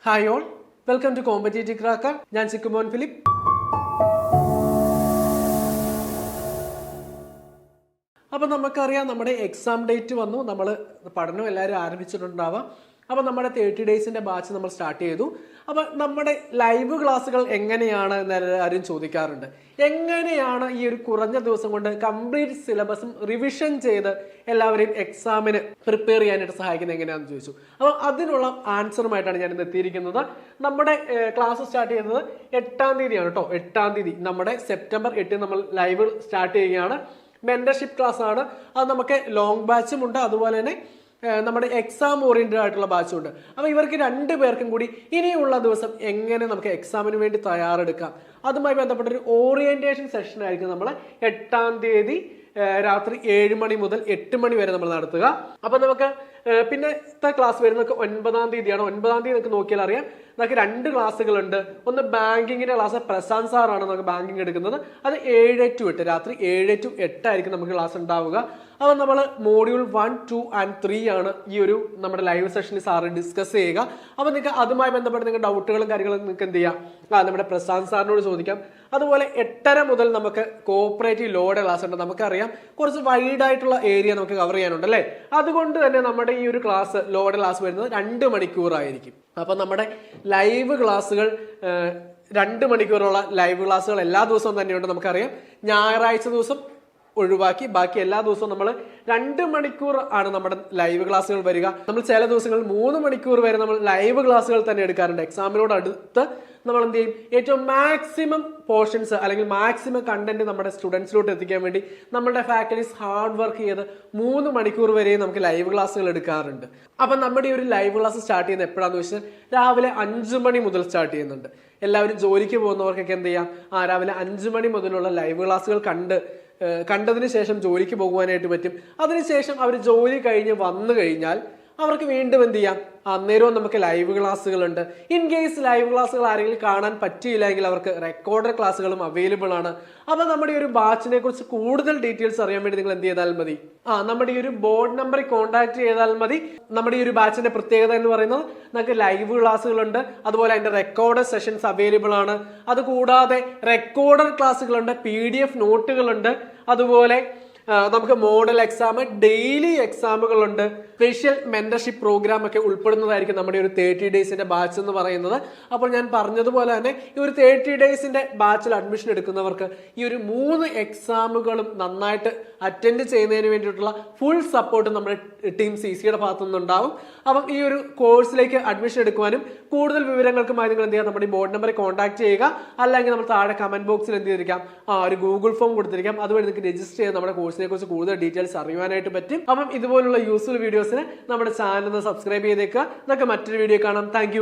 Hi all, welcome to Competitive Cracker. ഞാൻ ചിക്കുമോൻ Philip. അപ്പോൾ നമുക്കറിയാം നമ്മുടെ എക്സാം ഡേറ്റ് വന്നു. നമ്മൾ പഠനം എല്ലാവരും ആരംഭിച്ചിട്ടുണ്ടാവാം. അപ്പോൾ നമ്മുടെ 30 ഡേയ്സിൻ്റെ ബാച്ച് നമ്മൾ സ്റ്റാർട്ട് ചെയ്തു. അപ്പോൾ നമ്മുടെ ലൈവ് ക്ലാസ്സുകൾ എങ്ങനെയാണ് എന്ന് എല്ലാവരും ചോദിക്കാറുണ്ട്. എങ്ങനെയാണ് ഈ ഒരു കുറഞ്ഞ ദിവസം കൊണ്ട് കംപ്ലീറ്റ് സിലബസും റിവിഷൻ ചെയ്ത് എല്ലാവരെയും എക്സാമിന് പ്രിപ്പയർ ചെയ്യാനായിട്ട് സഹായിക്കുന്നത് എങ്ങനെയാണെന്ന് ചോദിച്ചു. അപ്പോൾ അതിനുള്ള ആൻസറുമായിട്ടാണ് ഞാൻ ഇന്ന് എത്തിയിരിക്കുന്നത്. നമ്മുടെ ക്ലാസ് സ്റ്റാർട്ട് ചെയ്യുന്നത് 8-ാം തീയതിയാണ് കേട്ടോ. 8-ാം തീയതി നമ്മുടെ സെപ്റ്റംബർ 8 നമ്മൾ ലൈവ് സ്റ്റാർട്ട് ചെയ്യുകയാണ്. മെന്റർഷിപ്പ് ക്ലാസ് ആണ്. അത് നമുക്ക് ലോങ് ബാച്ചും ഉണ്ട്, അതുപോലെ തന്നെ നമ്മുടെ എക്സാം ഓറിയന്റഡ് ആയിട്ടുള്ള ബാച്ചും ഉണ്ട്. അപ്പോൾ ഇവർക്ക് 2 പേർക്കും കൂടി ഇനിയുള്ള ദിവസം എങ്ങനെ നമുക്ക് എക്സാമിന് വേണ്ടി തയ്യാറെടുക്കാം, അതുമായി ബന്ധപ്പെട്ടൊരു ഓറിയന്റേഷൻ സെഷൻ ആയിരിക്കും നമ്മൾ 8-ാം തീയതി രാത്രി 7 മണി മുതൽ 8 മണി വരെ നമ്മൾ നടത്തുക. അപ്പൊ നമുക്ക് പിന്നത്തെ ക്ലാസ് വരുന്നത് 9-ാം തീയതിയാണ്. 9-ാം തീയതി നമുക്ക് നോക്കിയാൽ അറിയാം നമുക്ക് 2 ക്ലാസ്സുകളുണ്ട്. ഒന്ന് ബാങ്കിങ്ങിന്റെ ക്ലാസ്, പ്രശാന്ത് സാറാണ് നമുക്ക് ബാങ്കിങ് എടുക്കുന്നത്. അത് 7 to 8 രാത്രി 7 to 8 ആയിരിക്കും നമുക്ക് ക്ലാസ് ഉണ്ടാവുക. അപ്പോൾ നമ്മൾ മോഡ്യൂൾ 1, 2 and 3 ആണ് ഈ ഒരു നമ്മുടെ ലൈവ് സെഷനിൽ സാറ് ഡിസ്കസ് ചെയ്യുക. അപ്പോൾ നിങ്ങൾക്ക് അതുമായി ബന്ധപ്പെട്ട് നിങ്ങൾക്ക് ഡൗട്ടുകളും കാര്യങ്ങളും നിങ്ങൾക്ക് എന്ത് ചെയ്യാം, നമ്മുടെ പ്രശാന്ത് സാറിനോട് ചോദിക്കാം. അതുപോലെ 8:30 മുതൽ നമുക്ക് കോപ്പറേറ്റീവ് ലോയുടെ ക്ലാസ് ഉണ്ട്. നമുക്കറിയാം കുറച്ച് വൈഡ് ആയിട്ടുള്ള ഏരിയ നമുക്ക് കവർ ചെയ്യാനുണ്ട് അല്ലേ. അതുകൊണ്ട് തന്നെ നമ്മുടെ ഈ ഒരു ക്ലാസ് ലോയുടെ ക്ലാസ് വരുന്നത് 2 മണിക്കൂറായിരിക്കും. അപ്പൊ നമ്മുടെ ലൈവ് ക്ലാസ്സുകൾ 2 മണിക്കൂറുള്ള ലൈവ് ക്ലാസ്സുകൾ എല്ലാ ദിവസവും തന്നെയുണ്ട്. നമുക്കറിയാം ഞായറാഴ്ച ദിവസം ഒഴിവാക്കി ബാക്കി എല്ലാ ദിവസവും നമ്മൾ 2 മണിക്കൂർ ആണ് നമ്മുടെ ലൈവ് ക്ലാസ്സുകൾ വരിക. നമ്മൾ ചില ദിവസങ്ങളിൽ 3 മണിക്കൂർ വരെ നമ്മൾ ലൈവ് ക്ലാസ്സുകൾ തന്നെ എടുക്കാറുണ്ട്. എക്സാമിനോട് അടുത്ത് നമ്മൾ എന്ത് ചെയ്യും, ഏറ്റവും മാക്സിമം പോർഷൻസ് അല്ലെങ്കിൽ മാക്സിമം കണ്ടന്റ് നമ്മുടെ സ്റ്റുഡൻസിലോട്ട് എത്തിക്കാൻ വേണ്ടി നമ്മുടെ ഫാക്കൽറ്റീസ് ഹാർഡ് വർക്ക് ചെയ്ത് 3 മണിക്കൂർ വരെ നമുക്ക് ലൈവ് ക്ലാസ്സുകൾ എടുക്കാറുണ്ട്. അപ്പൊ നമ്മുടെ ഈ ഒരു ലൈവ് ക്ലാസ് സ്റ്റാർട്ട് ചെയ്യുന്നത് എപ്പോഴാന്ന് വെച്ചാൽ രാവിലെ 5 മണി മുതൽ സ്റ്റാർട്ട് ചെയ്യുന്നുണ്ട്. എല്ലാവരും ജോലിക്ക് പോകുന്നവർക്കൊക്കെ എന്ത് ചെയ്യാം, രാവിലെ 5 മണി മുതലുള്ള ലൈവ് ക്ലാസ്സുകൾ കണ്ടതിന് ശേഷം ജോലിക്ക് പോകുവാനായിട്ട് പറ്റും. അതിനുശേഷം അവർ ജോലി കഴിഞ്ഞ് വന്നു കഴിഞ്ഞാൽ അവർക്ക് വീണ്ടും എന്ത് ചെയ്യാം, അന്നേരവും നമുക്ക് ലൈവ് ക്ലാസ്സുകളുണ്ട്. ഇൻ കേസ് ലൈവ് ക്ലാസ്സുകൾ ആരെങ്കിലും കാണാൻ പറ്റിയില്ലെങ്കിൽ അവർക്ക് റെക്കോർഡഡ് ക്ലാസ്സുകളും അവൈലബിൾ ആണ്. അപ്പൊ നമ്മുടെ ഈ ഒരു ബാച്ചിനെ കുറിച്ച് കൂടുതൽ ഡീറ്റെയിൽസ് അറിയാൻ വേണ്ടി നിങ്ങൾ എന്ത് ചെയ്താൽ മതി, നമ്മുടെ ഈ ഒരു ബോർഡ് നമ്പറിൽ കോൺടാക്ട് ചെയ്താൽ മതി. നമ്മുടെ ഈ ഒരു ബാച്ചിന്റെ പ്രത്യേകത എന്ന് പറയുന്നത് നമുക്ക് ലൈവ് ക്ലാസ്സുകളുണ്ട്, അതുപോലെ അതിന്റെ റെക്കോർഡഡ് സെഷൻസ് അവൈലബിൾ ആണ്. അതുകൂടാതെ റെക്കോർഡഡ് ക്ലാസ്സുകളുണ്ട്, PDF നോട്ടുകളുണ്ട്, അതുപോലെ നമുക്ക് മോഡൽ എക്സാം, ഡെയിലി എക്സാമുകളുണ്ട്, സ്പെഷ്യൽ മെന്റർഷിപ്പ് പ്രോഗ്രാം ഒക്കെ ഉൾപ്പെടുന്നതായിരിക്കും നമ്മുടെ ഒരു 30 ഡേയ്സിന്റെ ബാച്ച് എന്ന് പറയുന്നത്. അപ്പോൾ ഞാൻ പറഞ്ഞതുപോലെ തന്നെ ഈ ഒരു 30 ഡേയ്സിന്റെ ബാച്ചിൽ അഡ്മിഷൻ എടുക്കുന്നവർക്ക് ഈ ഒരു 3 എക്സാമുകളും നന്നായിട്ട് അറ്റൻഡ് ചെയ്യുന്നതിന് വേണ്ടിയിട്ടുള്ള ഫുൾ സപ്പോർട്ട് നമ്മുടെ ടീം CCയുടെ ഭാഗത്തു നിന്നുണ്ടാവും. അപ്പം ഈ ഒരു കോഴ്സിലേക്ക് അഡ്മിഷൻ എടുക്കുവാനും കൂടുതൽ വിവരങ്ങൾക്കുമായി നിങ്ങൾ എന്ത് ചെയ്യുക, നമ്മുടെ ഈ ബോർഡ് നമ്പറിൽ കോൺടാക്ട് ചെയ്യുക. അല്ലെങ്കിൽ നമ്മൾ താഴെ കമന്റ് ബോക്സിൽ എന്ത് ചെയ്തിരിക്കാം, ഒരു ഗൂഗിൾ ഫോം കൊടുത്തിരിക്കാം. അതുവഴി നിങ്ങൾക്ക് രജിസ്റ്റർ ചെയ്ത് നമ്മുടെ കോഴ്സിനെ കുറിച്ച് കൂടുതൽ ഡീറ്റെയിൽസ് അറിയുവാനായിട്ട് പറ്റും. അപ്പം ഇതുപോലുള്ള യൂസ്ഫുൾ വീഡിയോസിന് നമ്മുടെ ചാനൽ ഒന്ന് സബ്സ്ക്രൈബ് ചെയ്തേക്കുക. നമുക്ക് മറ്റൊരു വീഡിയോ കാണാം. താങ്ക്